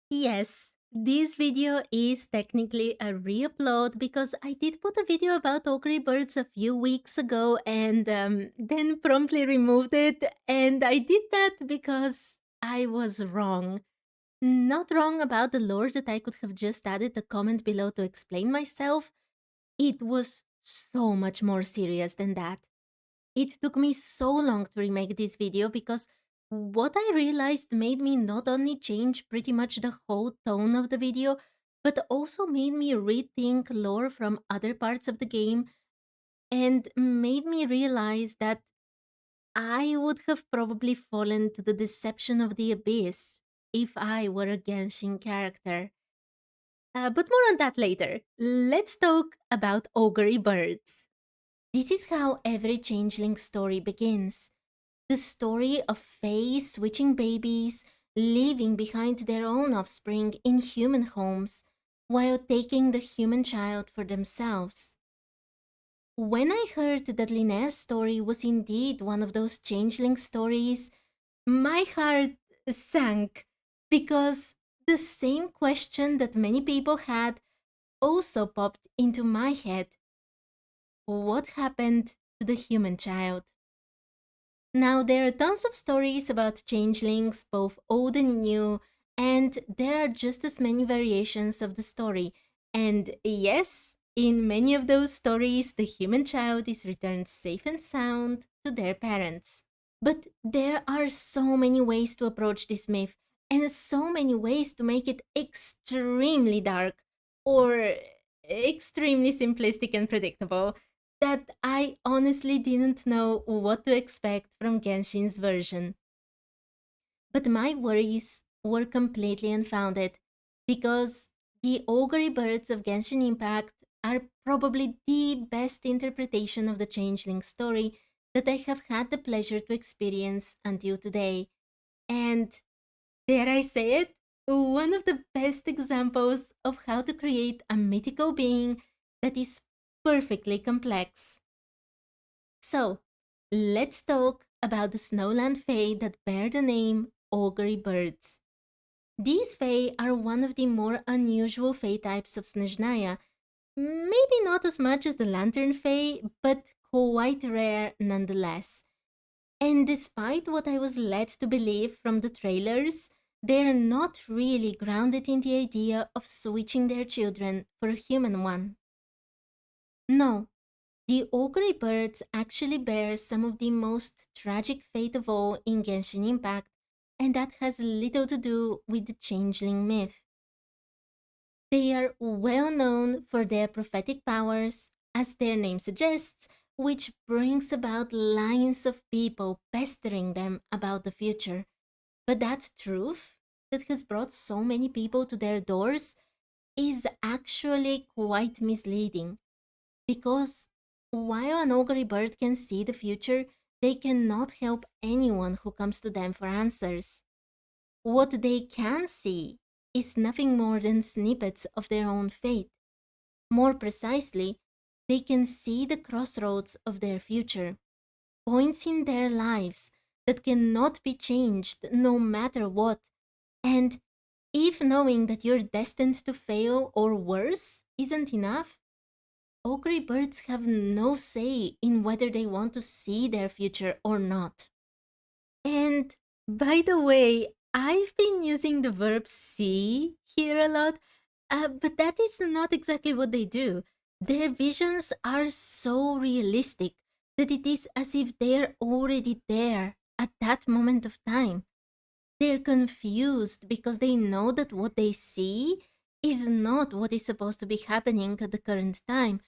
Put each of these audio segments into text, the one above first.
Yes, this video is technically a re-upload because I did put a video about Augury birds a few weeks ago and then promptly removed it. And I did that because I was wrong. Not wrong about the lore that I could have just added a comment below to explain myself. It was so much more serious than that. It took me so long to remake this video because what I realized made me not only change pretty much the whole tone of the video, but also made me rethink lore from other parts of the game and made me realize that I would have probably fallen to the deception of the abyss if I were a Genshin character. But more on that later. Let's talk about augury birds. This is how every changeling story begins. The story of fae switching babies, leaving behind their own offspring in human homes, while taking the human child for themselves. When I heard that Linnea's story was indeed one of those changeling stories, my heart sank because the same question that many people had also popped into my head. What happened to the human child? Now, there are tons of stories about changelings, both old and new, and there are just as many variations of the story. And yes, in many of those stories, the human child is returned safe and sound to their parents. But there are so many ways to approach this myth, and so many ways to make it extremely dark or extremely simplistic and predictable that I honestly didn't know what to expect from Genshin's version. But my worries were completely unfounded because the augury birds of Genshin Impact are probably the best interpretation of the Changeling story that I have had the pleasure to experience until today. And dare I say it, one of the best examples of how to create a mythical being that is perfectly complex. So, let's talk about the snowland fae that bear the name augury birds. These fae are one of the more unusual fae types of Snezhnaya, maybe not as much as the lantern fae, but quite rare nonetheless. And despite what I was led to believe from the trailers, they're not really grounded in the idea of switching their children for a human one. No, the augury birds actually bear some of the most tragic fate of all in Genshin Impact, and that has little to do with the changeling myth. They are well known for their prophetic powers, as their name suggests, which brings about lines of people pestering them about the future. But that truth that has brought so many people to their doors is actually quite misleading. Because while an augury bird can see the future, they cannot help anyone who comes to them for answers. What they can see is nothing more than snippets of their own fate. More precisely, they can see the crossroads of their future, points in their lives that cannot be changed no matter what. And if knowing that you're destined to fail or worse isn't enough, augury birds have no say in whether they want to see their future or not. And by the way, I've been using the verb see here a lot, but that is not exactly what they do. Their visions are so realistic that it is as if they're already there at that moment of time. They're confused because they know that what they see is not what is supposed to be happening at the current time.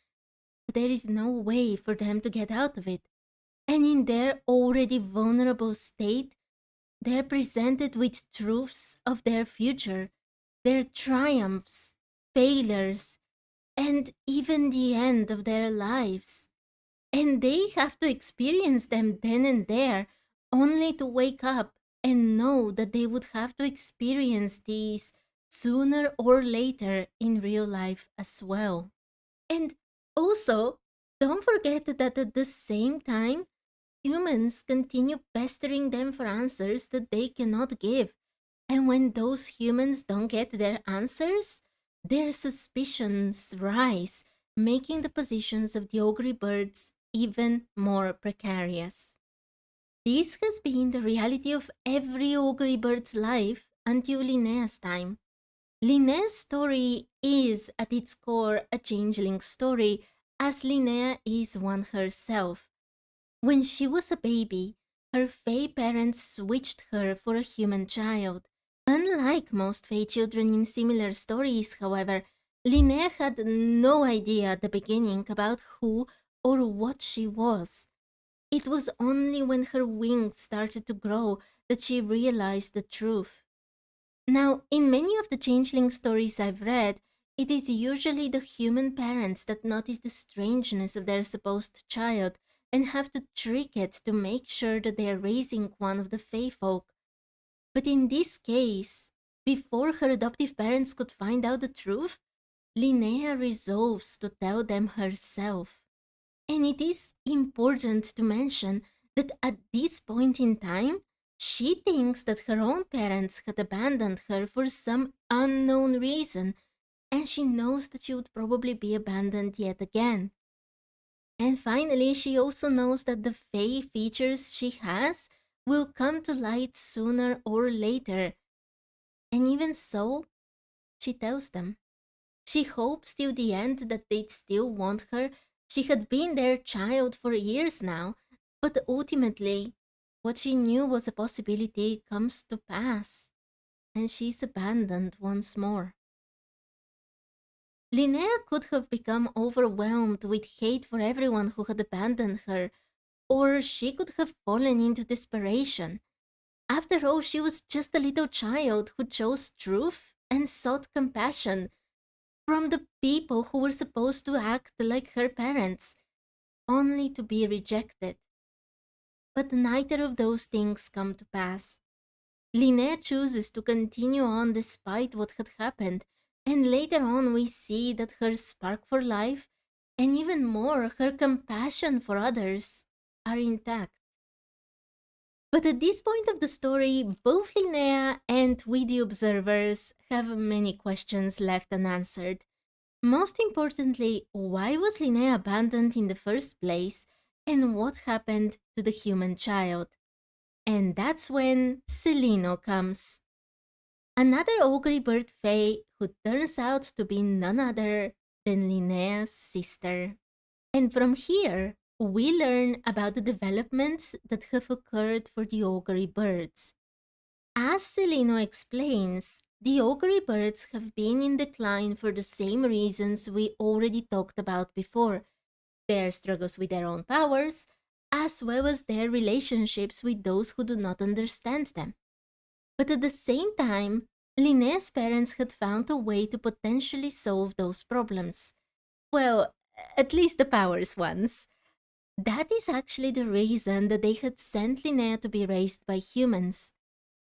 But there is no way for them to get out of it. And in their already vulnerable state, they're presented with truths of their future, their triumphs, failures, and even the end of their lives. And they have to experience them then and there, only to wake up and know that they would have to experience these sooner or later in real life as well. And also, don't forget that at the same time, humans continue pestering them for answers that they cannot give. And when those humans don't get their answers, their suspicions rise, making the positions of the Augury birds even more precarious. This has been the reality of every Augury bird's life until Linnea's time. Linnea's story is, at its core, a changeling story, as Linnea is one herself. When she was a baby, her Fae parents switched her for a human child. Unlike most Fae children in similar stories, however, Linnea had no idea at the beginning about who or what she was. It was only when her wings started to grow that she realized the truth. Now, in many of the changeling stories I've read, it is usually the human parents that notice the strangeness of their supposed child and have to trick it to make sure that they are raising one of the Fae folk. But in this case, before her adoptive parents could find out the truth, Linnea resolves to tell them herself. And it is important to mention that at this point in time, she thinks that her own parents had abandoned her for some unknown reason, and she knows that she would probably be abandoned yet again. And finally, she also knows that the Fae features she has will come to light sooner or later. And even so, she tells them. She hopes till the end that they'd still want her. She had been their child for years now, but ultimately, what she knew was a possibility comes to pass, and she's abandoned once more. Linnea could have become overwhelmed with hate for everyone who had abandoned her, or she could have fallen into desperation. After all, she was just a little child who chose truth and sought compassion from the people who were supposed to act like her parents, only to be rejected. But neither of those things come to pass. Linnea chooses to continue on despite what had happened, and later on we see that her spark for life, and even more her compassion for others, are intact. But at this point of the story, both Linnea and we the observers have many questions left unanswered. Most importantly, why was Linnea abandoned in the first place, and what happened to the human child? And that's when Celino comes. Another Augury bird fae who turns out to be none other than Linnea's sister. And from here, we learn about the developments that have occurred for the Augury birds. As Celino explains, the Augury birds have been in decline for the same reasons we already talked about before: their struggles with their own powers, as well as their relationships with those who do not understand them. But at the same time, Linnea's parents had found a way to potentially solve those problems. Well, at least the powers ones. That is actually the reason that they had sent Linnea to be raised by humans.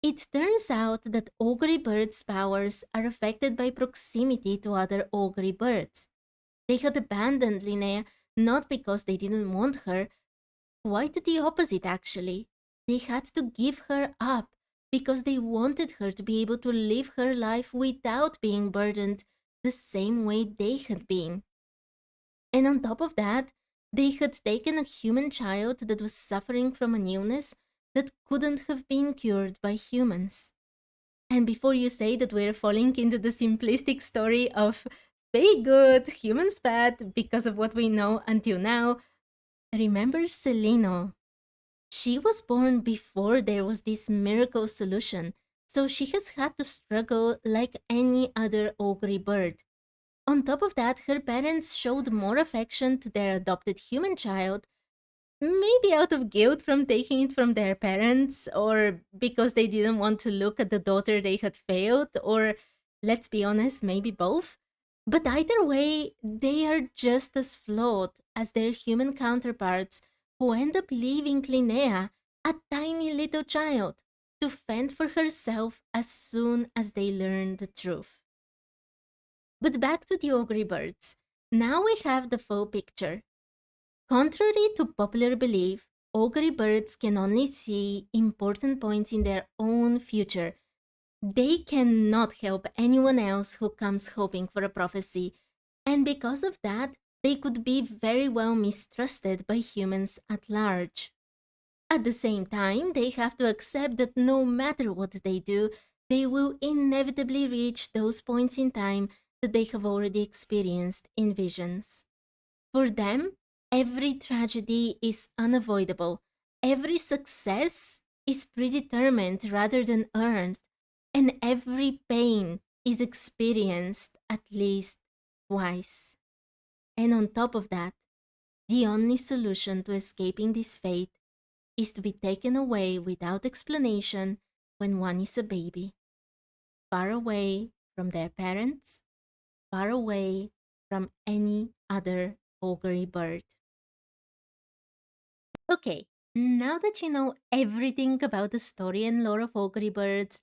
It turns out that Augury birds' powers are affected by proximity to other Augury birds. They had abandoned Linnea not because they didn't want her, quite the opposite actually. They had to give her up because they wanted her to be able to live her life without being burdened the same way they had been. And on top of that, they had taken a human child that was suffering from an illness that couldn't have been cured by humans. And before you say that we're falling into the simplistic story of they good, humans bad because of what we know until now, remember Celino. She was born before there was this miracle solution, so she has had to struggle like any other Augury bird. On top of that, her parents showed more affection to their adopted human child, maybe out of guilt from taking it from their parents, or because they didn't want to look at the daughter they had failed, or let's be honest, maybe both. But either way, they are just as flawed as their human counterparts who end up leaving Linnea, a tiny little child, to fend for herself as soon as they learn the truth. But back to the Augury birds. Now we have the full picture. Contrary to popular belief, Augury birds can only see important points in their own future. They cannot help anyone else who comes hoping for a prophecy, and because of that, they could be very well mistrusted by humans at large. At the same time, they have to accept that no matter what they do, they will inevitably reach those points in time that they have already experienced in visions. For them, every tragedy is unavoidable. Every success is predetermined rather than earned. And every pain is experienced at least twice. And on top of that, the only solution to escaping this fate is to be taken away without explanation when one is a baby, far away from their parents, far away from any other augury bird. Okay, now that you know everything about the story and lore of augury birds,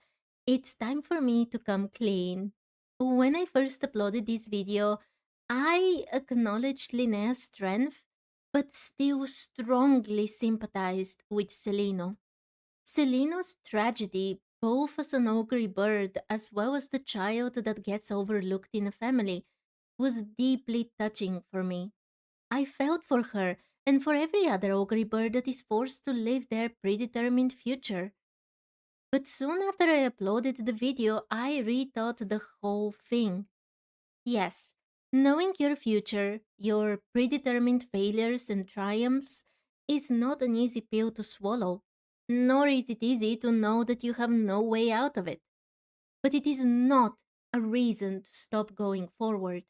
it's time for me to come clean. When I first uploaded this video, I acknowledged Linnea's strength, but still strongly sympathized with Celino. Celino's tragedy, both as an augury bird as well as the child that gets overlooked in a family, was deeply touching for me. I felt for her and for every other augury bird that is forced to live their predetermined future. But soon after I uploaded the video, I rethought the whole thing. Yes, knowing your future, your predetermined failures and triumphs, is not an easy pill to swallow, nor is it easy to know that you have no way out of it. But it is not a reason to stop going forward.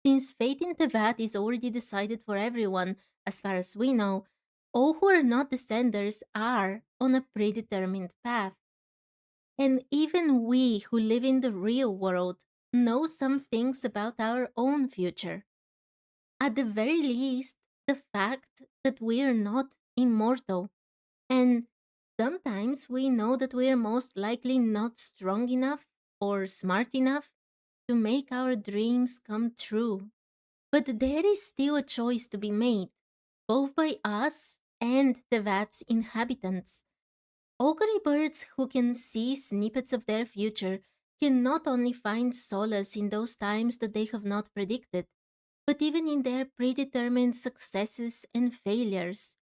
Since fate in Tevat is already decided for everyone, as far as we know, all who are not descenders are on a predetermined path. And even we who live in the real world know some things about our own future. At the very least, the fact that we are not immortal. And sometimes we know that we are most likely not strong enough or smart enough to make our dreams come true. But there is still a choice to be made, both by us and the Vat's inhabitants. Augury birds who can see snippets of their future can not only find solace in those times that they have not predicted, but even in their predetermined successes and failures.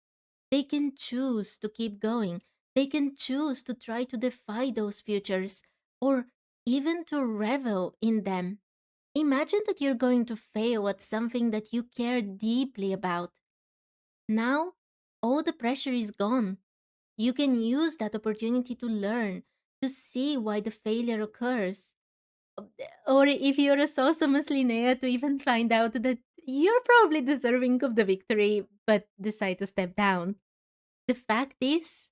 They can choose to keep going, they can choose to try to defy those futures, or even to revel in them. Imagine that you're going to fail at something that you care deeply about. Now, all the pressure is gone. You can use that opportunity to learn, to see why the failure occurs. Or if you're a Sosamus Linnea, to even find out that you're probably deserving of the victory, but decide to step down. The fact is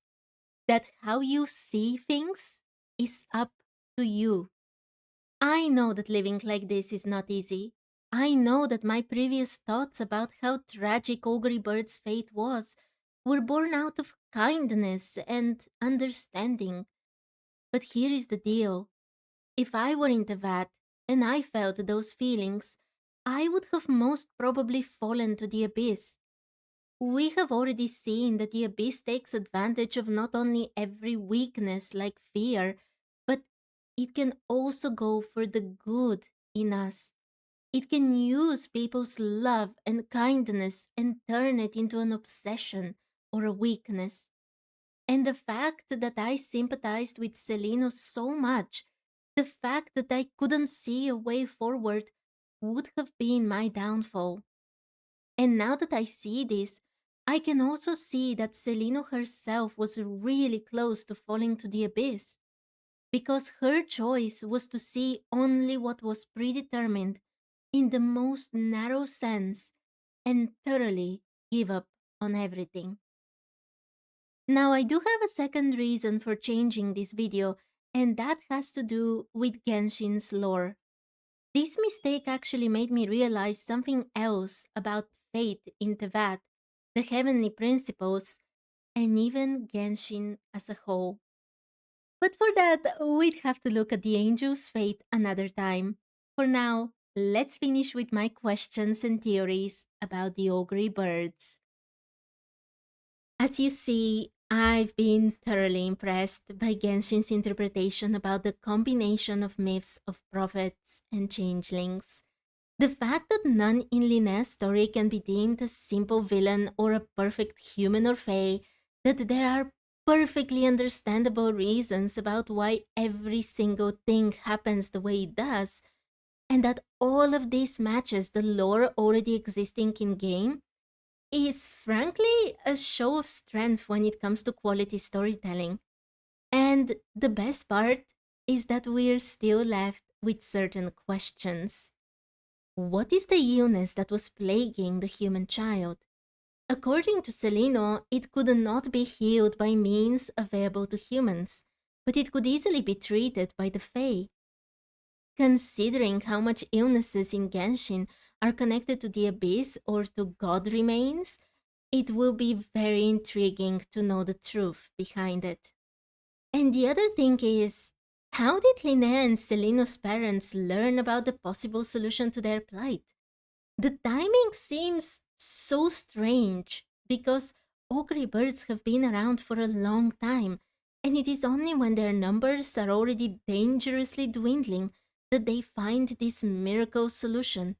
that how you see things is up to you. I know that living like this is not easy. I know that my previous thoughts about how tragic Augury Bird's fate was were born out of kindness and understanding. But here is the deal. If I were in the vat and I felt those feelings, I would have most probably fallen to the abyss. We have already seen that the abyss takes advantage of not only every weakness like fear, but it can also go for the good in us. It can use people's love and kindness and turn it into an obsession or a weakness. And the fact that I sympathized with Celino so much, the fact that I couldn't see a way forward, would have been my downfall. And now that I see this, I can also see that Celino herself was really close to falling to the abyss, because her choice was to see only what was predetermined in the most narrow sense and thoroughly give up on everything. Now, I do have a second reason for changing this video, and that has to do with Genshin's lore. This mistake actually made me realize something else about fate in Tevat, the heavenly principles, and even Genshin as a whole. But for that, we'd have to look at the angel's fate another time. For now, let's finish with my questions and theories about the augury birds. As you see, I've been thoroughly impressed by Genshin's interpretation about the combination of myths of prophets and changelings. The fact that none in Linnea's story can be deemed a simple villain or a perfect human or fae, that there are perfectly understandable reasons about why every single thing happens the way it does, and that all of this matches the lore already existing in game, is frankly a show of strength when it comes to quality storytelling. And the best part is that we're still left with certain questions. What is the illness that was plaguing the human child? According to Celino, it could not be healed by means available to humans, but it could easily be treated by the Fae. Considering how much illnesses in Genshin are connected to the Abyss or to God remains, it will be very intriguing to know the truth behind it. And the other thing is, how did Linnea and Celino's parents learn about the possible solution to their plight? The timing seems so strange because Augury birds have been around for a long time, and it is only when their numbers are already dangerously dwindling that they find this miracle solution.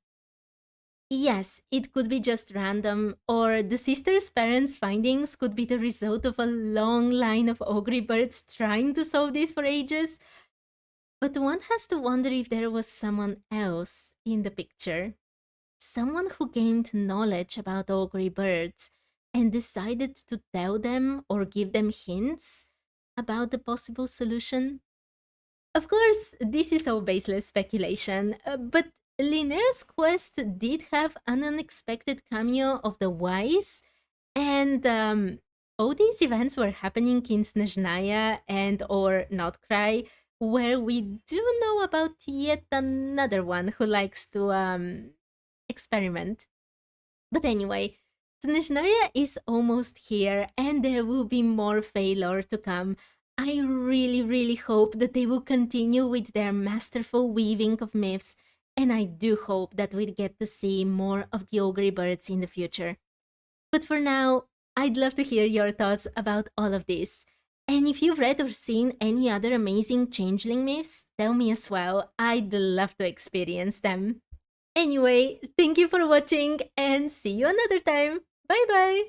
Yes, it could be just random, or the sister's parents' findings could be the result of a long line of Augury birds trying to solve this for ages. But one has to wonder if there was someone else in the picture. Someone who gained knowledge about augury birds and decided to tell them or give them hints about the possible solution. Of course, this is all baseless speculation, but Linnea's quest did have an unexpected cameo of the Wise, and all these events were happening in Snezhnaya and or Notcry, where we do know about yet another one who likes to experiment. But anyway, Snezhnaya is almost here, and there will be more failure to come. I really, really hope that they will continue with their masterful weaving of myths, and I do hope that we get to see more of the Augury birds in the future. But for now, I'd love to hear your thoughts about all of this. And if you've read or seen any other amazing changeling myths, tell me as well. I'd love to experience them. Anyway, thank you for watching and see you another time. Bye bye!